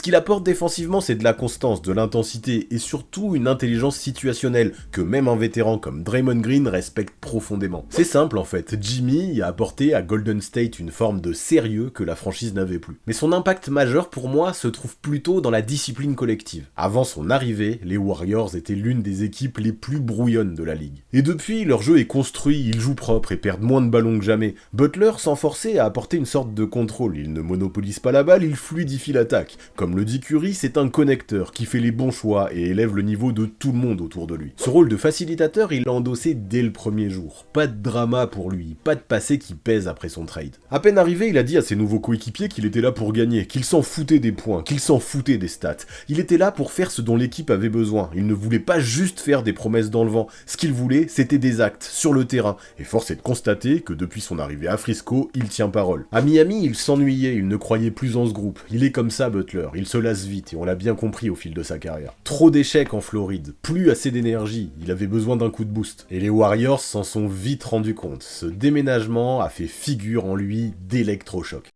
Ce qu'il apporte défensivement, c'est de la constance, de l'intensité et surtout une intelligence situationnelle que même un vétéran comme Draymond Green respecte profondément. C'est simple en fait, Jimmy a apporté à Golden State une forme de sérieux que la franchise n'avait plus. Mais son impact majeur pour moi se trouve plutôt dans la discipline collective. Avant son arrivée, les Warriors étaient l'une des équipes les plus brouillonnes de la ligue. Et depuis, leur jeu est construit, ils jouent propre et perdent moins de ballons que jamais. Butler s'en forçait à apporter une sorte de contrôle, il ne monopolise pas la balle, il fluidifie l'attaque. Comme le dit Curry, c'est un connecteur qui fait les bons choix et élève le niveau de tout le monde autour de lui. Ce rôle de facilitateur, il l'a endossé dès le premier jour. Pas de drama pour lui, pas de passé qui pèse après son trade. À peine arrivé, il a dit à ses nouveaux coéquipiers qu'il était là pour gagner, qu'il s'en foutait des points, qu'il s'en foutait des stats. Il était là pour faire ce dont l'équipe avait besoin. Il ne voulait pas juste faire des promesses dans le vent. Ce qu'il voulait, c'était des actes, sur le terrain. Et force est de constater que depuis son arrivée à Frisco, il tient parole. À Miami, il s'ennuyait, il ne croyait plus en ce groupe. Il est comme ça, Butler, il se lasse vite, et on l'a bien compris au fil de sa carrière. Trop d'échecs en Floride, plus assez d'énergie, il avait besoin d'un coup de boost. Et les Warriors s'en sont vite rendus compte. Ce déménagement a fait figure en lui d'électrochoc.